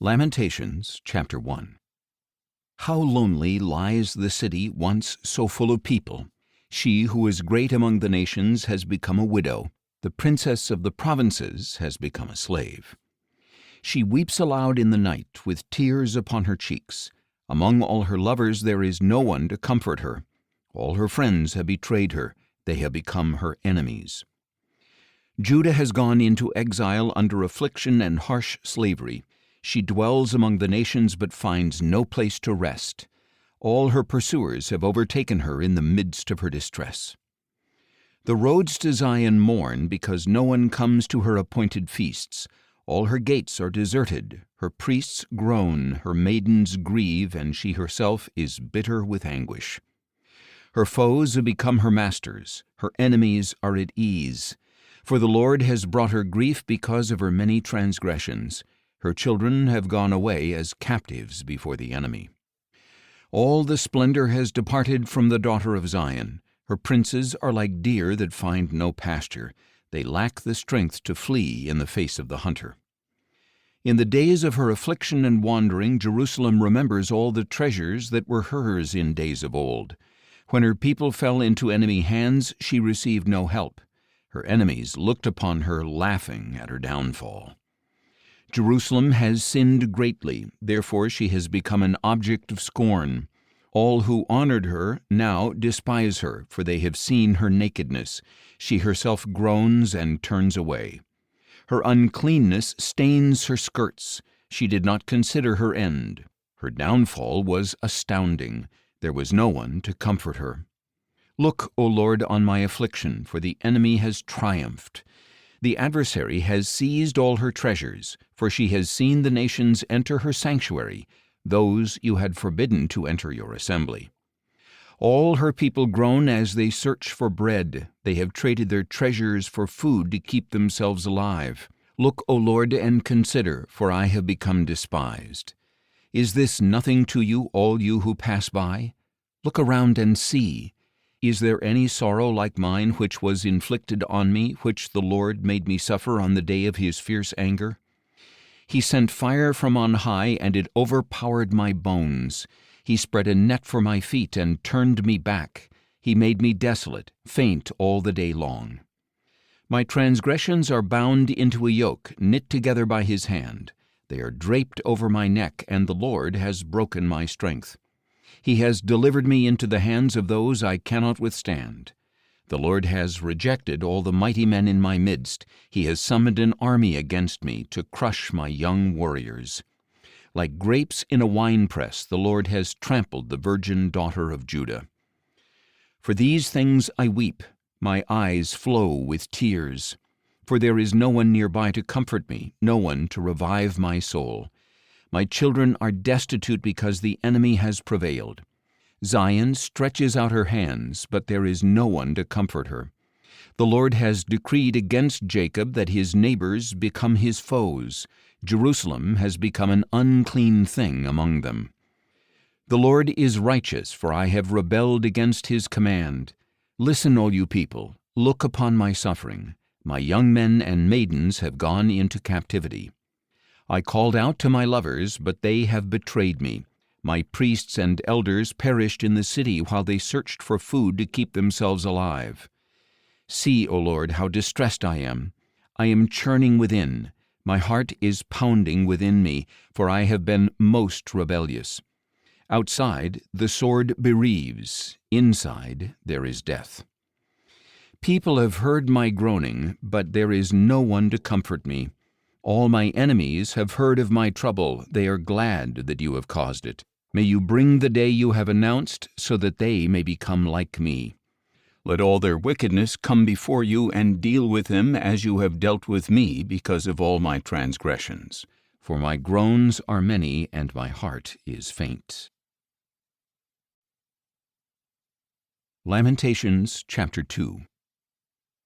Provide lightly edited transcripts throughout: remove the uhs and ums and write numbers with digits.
Lamentations chapter 1. How lonely lies the city once so full of people! She who is great among the nations has become a widow. The princess of the provinces has become a slave. She weeps aloud in the night with tears upon her cheeks. Among all her lovers there is no one to comfort her. All her friends have betrayed her. They have become her enemies. Judah has gone into exile under affliction and harsh slavery. She dwells among the nations but finds no place to rest. All her pursuers have overtaken her in the midst of her distress. The roads to Zion mourn because no one comes to her appointed feasts. All her gates are deserted. Her priests groan, her maidens grieve, and she herself is bitter with anguish. Her foes have become her masters. Her enemies are at ease. For the Lord has brought her grief because of her many transgressions. Her children have gone away as captives before the enemy. All the splendor has departed from the daughter of Zion. Her princes are like deer that find no pasture. They lack the strength to flee in the face of the hunter. In the days of her affliction and wandering, Jerusalem remembers all the treasures that were hers in days of old. When her people fell into enemy hands, she received no help. Her enemies looked upon her, laughing at her downfall. Jerusalem has sinned greatly, therefore she has become an object of scorn. All who honored her now despise her, for they have seen her nakedness. She herself groans and turns away. Her uncleanness stains her skirts. She did not consider her end. Her downfall was astounding. There was no one to comfort her. Look, O Lord, on my affliction, for the enemy has triumphed. The adversary has seized all her treasures, for she has seen the nations enter her sanctuary, those you had forbidden to enter your assembly. All her people groan as they search for bread. They have traded their treasures for food to keep themselves alive. Look, O Lord, and consider, for I have become despised. Is this nothing to you, all you who pass by? Look around and see. Is there any sorrow like mine which was inflicted on me, which the Lord made me suffer on the day of his fierce anger? He sent fire from on high, and it overpowered my bones. He spread a net for my feet and turned me back. He made me desolate, faint all the day long. My transgressions are bound into a yoke, knit together by his hand. They are draped over my neck, and the Lord has broken my strength. He has delivered me into the hands of those I cannot withstand. The Lord has rejected all the mighty men in my midst. He has summoned an army against me to crush my young warriors. Like grapes in a winepress, the Lord has trampled the virgin daughter of Judah. For these things I weep. My eyes flow with tears. For there is no one nearby to comfort me, no one to revive my soul. My children are destitute because the enemy has prevailed. Zion stretches out her hands, but there is no one to comfort her. The Lord has decreed against Jacob that his neighbors become his foes. Jerusalem has become an unclean thing among them. The Lord is righteous, for I have rebelled against his command. Listen, all you people, look upon my suffering. My young men and maidens have gone into captivity. I called out to my lovers, but they have betrayed me. My priests and elders perished in the city while they searched for food to keep themselves alive. See, O Lord, how distressed I am. I am churning within. My heart is pounding within me, for I have been most rebellious. Outside, the sword bereaves. Inside, there is death. People have heard my groaning, but there is no one to comfort me. All my enemies have heard of my trouble. They are glad that you have caused it. May you bring the day you have announced, so that they may become like me. Let all their wickedness come before you, and deal with them as you have dealt with me because of all my transgressions. For my groans are many, and my heart is faint. Lamentations chapter 2.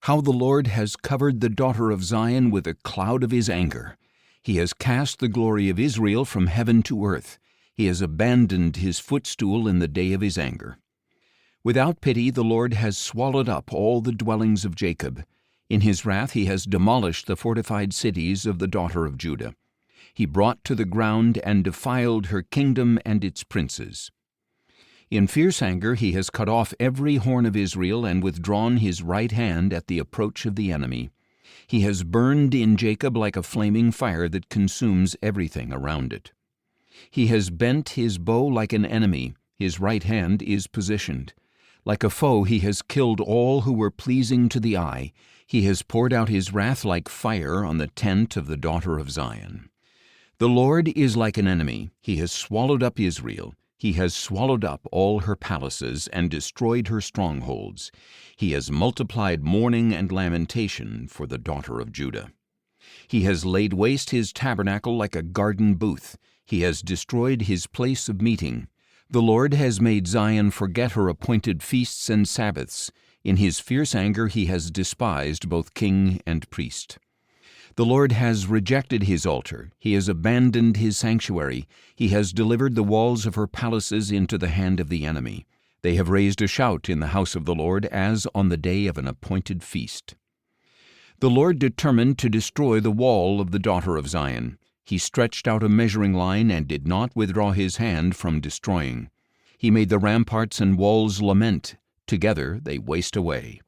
How the Lord has covered the daughter of Zion with a cloud of his anger. He has cast the glory of Israel from heaven to earth. He has abandoned his footstool in the day of his anger. Without pity, the Lord has swallowed up all the dwellings of Jacob. In his wrath he has demolished the fortified cities of the daughter of Judah. He brought to the ground and defiled her kingdom and its princes. In fierce anger he has cut off every horn of Israel and withdrawn his right hand at the approach of the enemy. He has burned in Jacob like a flaming fire that consumes everything around it. He has bent his bow like an enemy, his right hand is positioned. Like a foe he has killed all who were pleasing to the eye. He has poured out his wrath like fire on the tent of the daughter of Zion. The Lord is like an enemy. He has swallowed up Israel. He has swallowed up all her palaces and destroyed her strongholds. He has multiplied mourning and lamentation for the daughter of Judah. He has laid waste his tabernacle like a garden booth. He has destroyed his place of meeting. The Lord has made Zion forget her appointed feasts and Sabbaths. In his fierce anger he has despised both king and priest. The Lord has rejected his altar. He has abandoned his sanctuary. He has delivered the walls of her palaces into the hand of the enemy. They have raised a shout in the house of the Lord as on the day of an appointed feast. The Lord determined to destroy the wall of the daughter of Zion. He stretched out a measuring line and did not withdraw his hand from destroying. He made the ramparts and walls lament. Together they waste away.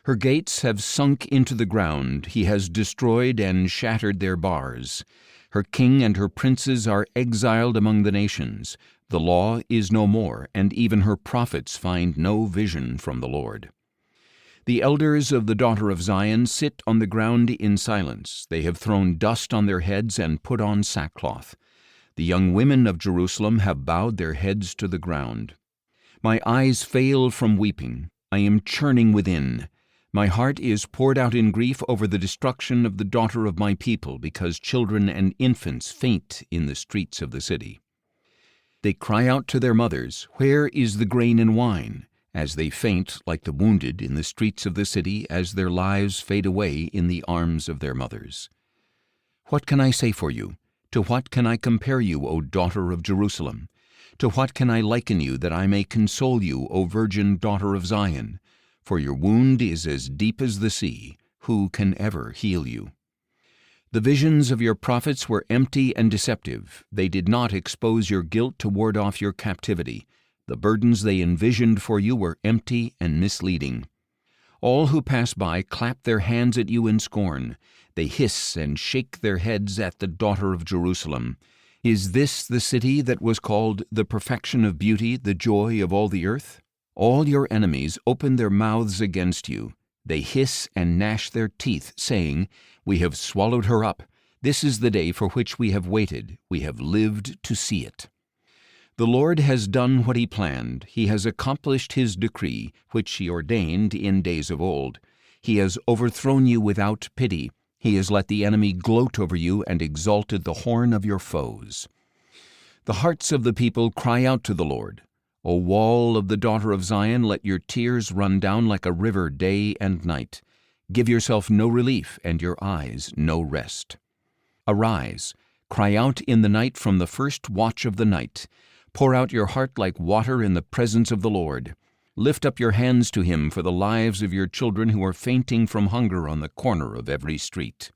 Her gates have sunk into the ground. He has destroyed and shattered their bars. Her king and her princes are exiled among the nations. The law is no more, and even her prophets find no vision from the Lord. The elders of the daughter of Zion sit on the ground in silence. They have thrown dust on their heads and put on sackcloth. The young women of Jerusalem have bowed their heads to the ground. My eyes fail from weeping. I am churning within. My heart is poured out in grief over the destruction of the daughter of my people, because children and infants faint in the streets of the city. They cry out to their mothers, "Where is the grain and wine?" as they faint like the wounded in the streets of the city as their lives fade away in the arms of their mothers. What can I say for you? To what can I compare you, O daughter of Jerusalem? To what can I liken you that I may console you, O virgin daughter of Zion? For your wound is as deep as the sea. Who can ever heal you? The visions of your prophets were empty and deceptive. They did not expose your guilt to ward off your captivity. The burdens they envisioned for you were empty and misleading. All who pass by clap their hands at you in scorn. They hiss and shake their heads at the daughter of Jerusalem. Is this the city that was called the perfection of beauty, the joy of all the earth? All your enemies open their mouths against you. They hiss and gnash their teeth, saying, "We have swallowed her up. This is the day for which we have waited. We have lived to see it." The Lord has done what he planned. He has accomplished his decree, which he ordained in days of old. He has overthrown you without pity. He has let the enemy gloat over you and exalted the horn of your foes. The hearts of the people cry out to the Lord. O wall of the daughter of Zion, let your tears run down like a river day and night. Give yourself no relief and your eyes no rest. Arise, cry out in the night from the first watch of the night. Pour out your heart like water in the presence of the Lord. Lift up your hands to him for the lives of your children who are fainting from hunger on the corner of every street.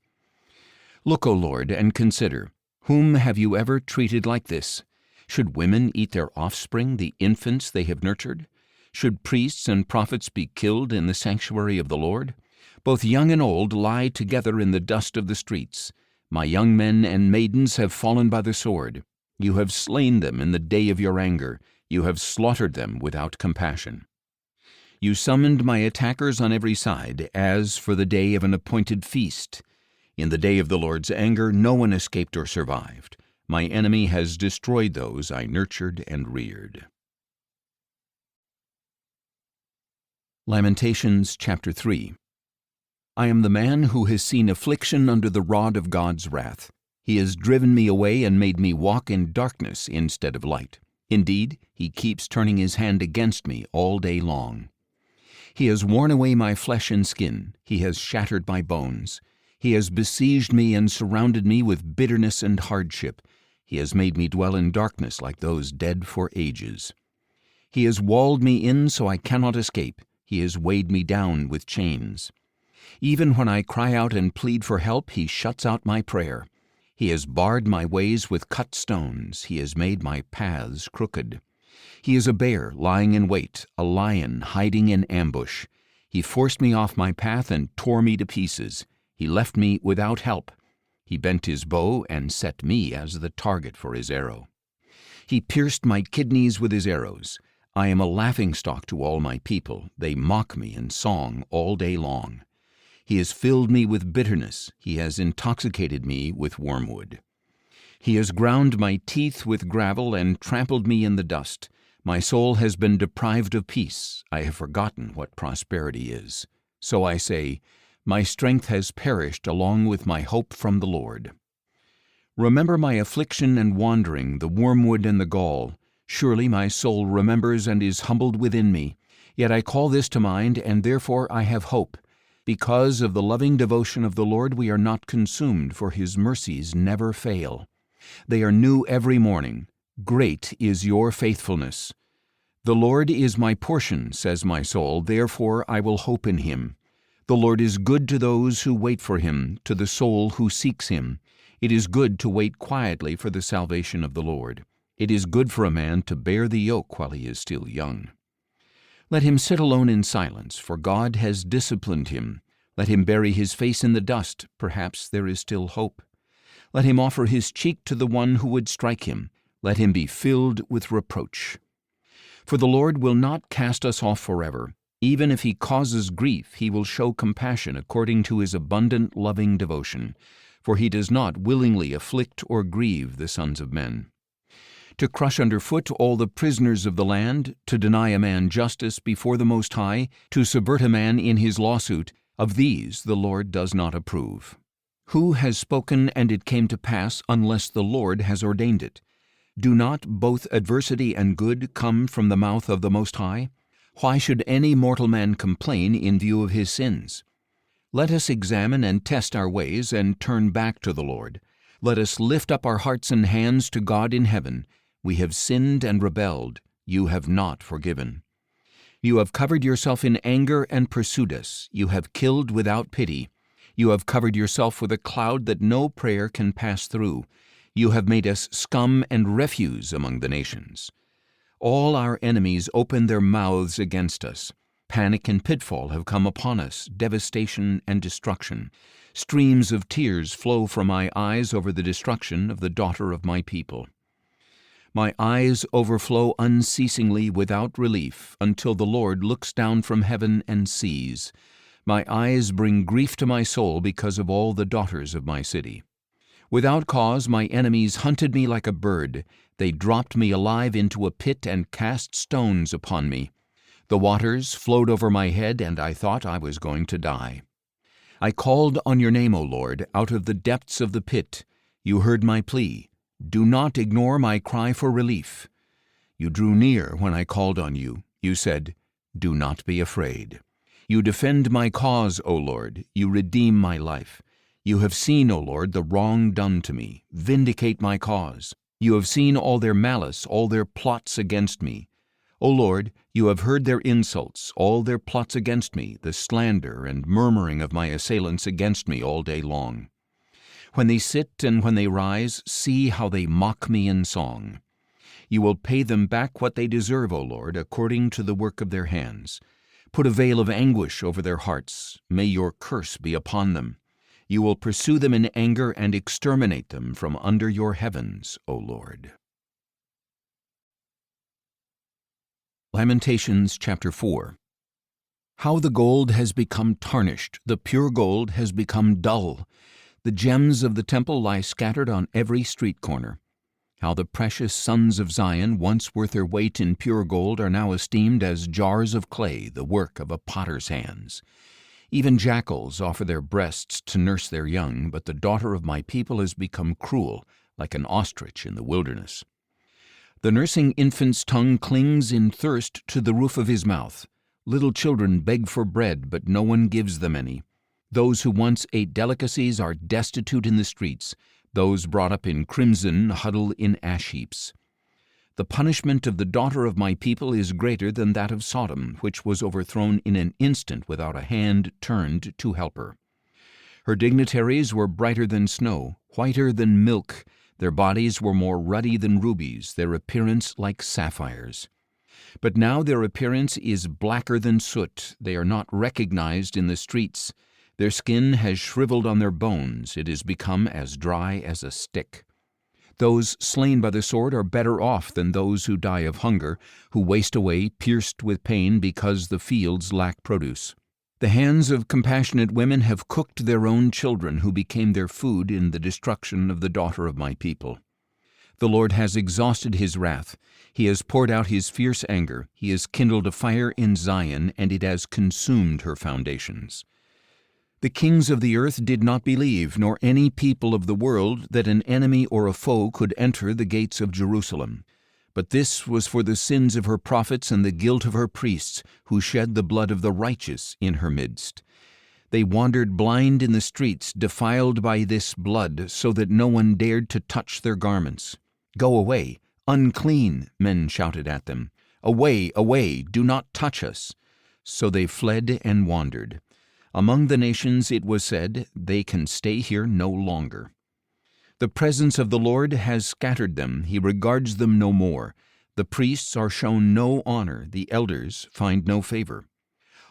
Look, O Lord, and consider, whom have you ever treated like this? Should women eat their offspring, the infants they have nurtured? Should priests and prophets be killed in the sanctuary of the Lord? Both young and old lie together in the dust of the streets. My young men and maidens have fallen by the sword. You have slain them in the day of your anger. You have slaughtered them without compassion. You summoned my attackers on every side, as for the day of an appointed feast. In the day of the Lord's anger, no one escaped or survived. My enemy has destroyed those I nurtured and reared. Lamentations chapter 3. I am the man who has seen affliction under the rod of God's wrath. He has driven me away and made me walk in darkness instead of light. Indeed, he keeps turning his hand against me all day long. He has worn away my flesh and skin. He has shattered my bones. He has besieged me and surrounded me with bitterness and hardship. He has made me dwell in darkness like those dead for ages. He has walled me in so I cannot escape. He has weighed me down with chains. Even when I cry out and plead for help, he shuts out my prayer. He has barred my ways with cut stones. He has made my paths crooked. He is a bear lying in wait, a lion hiding in ambush. He forced me off my path and tore me to pieces. He left me without help. He bent his bow and set me as the target for his arrow. He pierced my kidneys with his arrows. I am a laughingstock to all my people. They mock me in song all day long. He has filled me with bitterness. He has intoxicated me with wormwood. He has ground my teeth with gravel and trampled me in the dust. My soul has been deprived of peace. I have forgotten what prosperity is. So I say, my strength has perished along with my hope from the Lord. Remember my affliction and wandering, the wormwood and the gall. Surely my soul remembers and is humbled within me. Yet I call this to mind, and therefore I have hope. Because of the loving devotion of the Lord we are not consumed, for his mercies never fail. They are new every morning. Great is your faithfulness. The Lord is my portion, says my soul, therefore I will hope in him. The Lord is good to those who wait for him, to the soul who seeks him. It is good to wait quietly for the salvation of the Lord. It is good for a man to bear the yoke while he is still young. Let him sit alone in silence, for God has disciplined him. Let him bury his face in the dust, perhaps there is still hope. Let him offer his cheek to the one who would strike him. Let him be filled with reproach. For the Lord will not cast us off forever. Even if he causes grief, he will show compassion according to his abundant loving devotion. For he does not willingly afflict or grieve the sons of men. To crush underfoot all the prisoners of the land, to deny a man justice before the Most High, to subvert a man in his lawsuit, of these the Lord does not approve. Who has spoken and it came to pass unless the Lord has ordained it? Do not both adversity and good come from the mouth of the Most High? Why should any mortal man complain in view of his sins? Let us examine and test our ways and turn back to the Lord. Let us lift up our hearts and hands to God in heaven. We have sinned and rebelled. You have not forgiven. You have covered yourself in anger and pursued us. You have killed without pity. You have covered yourself with a cloud that no prayer can pass through. You have made us scum and refuse among the nations. All our enemies open their mouths against us. Panic and pitfall have come upon us, devastation and destruction. Streams of tears flow from my eyes over the destruction of the daughter of my people. My eyes overflow unceasingly without relief until the Lord looks down from heaven and sees. My eyes bring grief to my soul because of all the daughters of my city. Without cause my enemies hunted me like a bird. They dropped me alive into a pit and cast stones upon me. The waters flowed over my head, and I thought I was going to die. I called on your name, O Lord, out of the depths of the pit. You heard my plea. Do not ignore my cry for relief. You drew near when I called on you. You said, do not be afraid. You defend my cause, O Lord. You redeem my life. You have seen, O Lord, the wrong done to me. Vindicate my cause. You have seen all their malice, all their plots against me. O Lord, you have heard their insults, all their plots against me, the slander and murmuring of my assailants against me all day long. When they sit and when they rise, see how they mock me in song. You will pay them back what they deserve, O Lord, according to the work of their hands. Put a veil of anguish over their hearts. May your curse be upon them. You will pursue them in anger and exterminate them from under your heavens, O Lord. Lamentations chapter 4. How the gold has become tarnished, the pure gold has become dull. The gems of the temple lie scattered on every street corner. How the precious sons of Zion, once worth their weight in pure gold, are now esteemed as jars of clay, the work of a potter's hands. Even jackals offer their breasts to nurse their young, but the daughter of my people has become cruel, like an ostrich in the wilderness. The nursing infant's tongue clings in thirst to the roof of his mouth. Little children beg for bread, but no one gives them any. Those who once ate delicacies are destitute in the streets. Those brought up in crimson huddle in ash heaps. The punishment of the daughter of my people is greater than that of Sodom, which was overthrown in an instant without a hand turned to help her. Her dignitaries were brighter than snow, whiter than milk. Their bodies were more ruddy than rubies, their appearance like sapphires. But now their appearance is blacker than soot. They are not recognized in the streets. Their skin has shriveled on their bones. It is become as dry as a stick. Those slain by the sword are better off than those who die of hunger, who waste away, pierced with pain, because the fields lack produce. The hands of compassionate women have cooked their own children, who became their food in the destruction of the daughter of my people. The Lord has exhausted his wrath. He has poured out his fierce anger. He has kindled a fire in Zion, and it has consumed her foundations. The kings of the earth did not believe, nor any people of the world, that an enemy or a foe could enter the gates of Jerusalem. But this was for the sins of her prophets and the guilt of her priests, who shed the blood of the righteous in her midst. They wandered blind in the streets, defiled by this blood, so that no one dared to touch their garments. "Go away, unclean," men shouted at them. "Away, away, do not touch us." So they fled and wandered. Among the nations it was said, "They can stay here no longer." The presence of the Lord has scattered them. He regards them no more. The priests are shown no honor. The elders find no favor.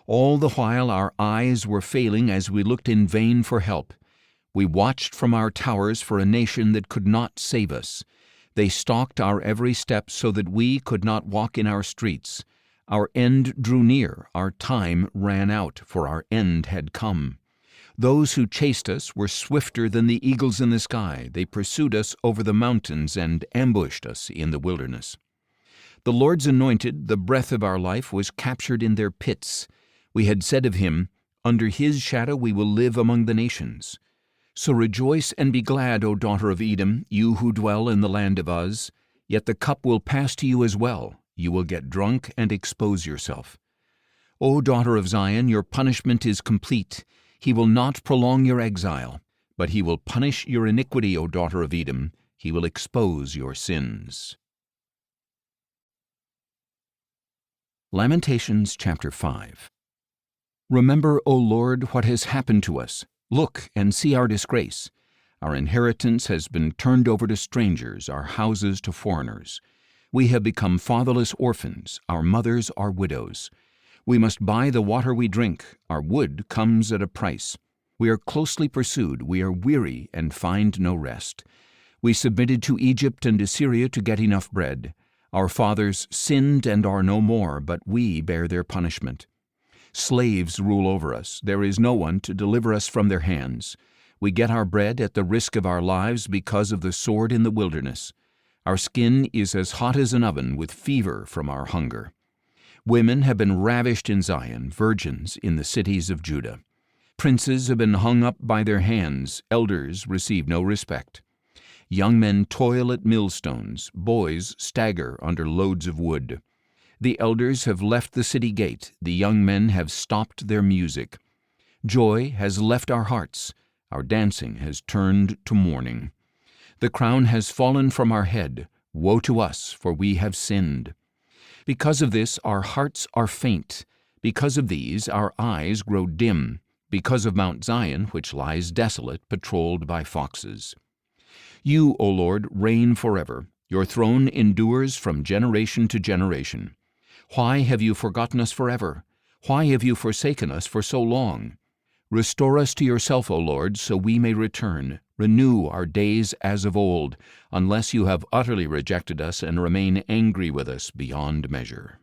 All the while our eyes were failing as we looked in vain for help. We watched from our towers for a nation that could not save us. They stalked our every step so that we could not walk in our streets. Our end drew near, our time ran out, for our end had come. Those who chased us were swifter than the eagles in the sky. They pursued us over the mountains and ambushed us in the wilderness. The Lord's anointed, the breath of our life, was captured in their pits. We had said of him, "Under his shadow we will live among the nations." So rejoice and be glad, O daughter of Edom, you who dwell in the land of Uz. Yet the cup will pass to you as well. You will get drunk and expose yourself. O daughter of Zion, your punishment is complete. He will not prolong your exile, but he will punish your iniquity, O daughter of Edom. He will expose your sins. Lamentations chapter 5. Remember, O Lord, what has happened to us. Look and see our disgrace. Our inheritance has been turned over to strangers, our houses to foreigners. We have become fatherless orphans. Our mothers are widows. We must buy the water we drink. Our wood comes at a price. We are closely pursued. We are weary and find no rest. We submitted to Egypt and Assyria to get enough bread. Our fathers sinned and are no more, but we bear their punishment. Slaves rule over us. There is no one to deliver us from their hands. We get our bread at the risk of our lives because of the sword in the wilderness. Our skin is as hot as an oven with fever from our hunger. Women have been ravished in Zion, virgins in the cities of Judah. Princes have been hung up by their hands, elders receive no respect. Young men toil at millstones, boys stagger under loads of wood. The elders have left the city gate, the young men have stopped their music. Joy has left our hearts, our dancing has turned to mourning. The crown has fallen from our head. Woe to us, for we have sinned. Because of this, our hearts are faint. Because of these, our eyes grow dim. Because of Mount Zion, which lies desolate, patrolled by foxes. You, O Lord, reign forever. Your throne endures from generation to generation. Why have you forgotten us forever? Why have you forsaken us for so long? Restore us to yourself, O Lord, so we may return. Renew our days as of old, unless you have utterly rejected us and remain angry with us beyond measure.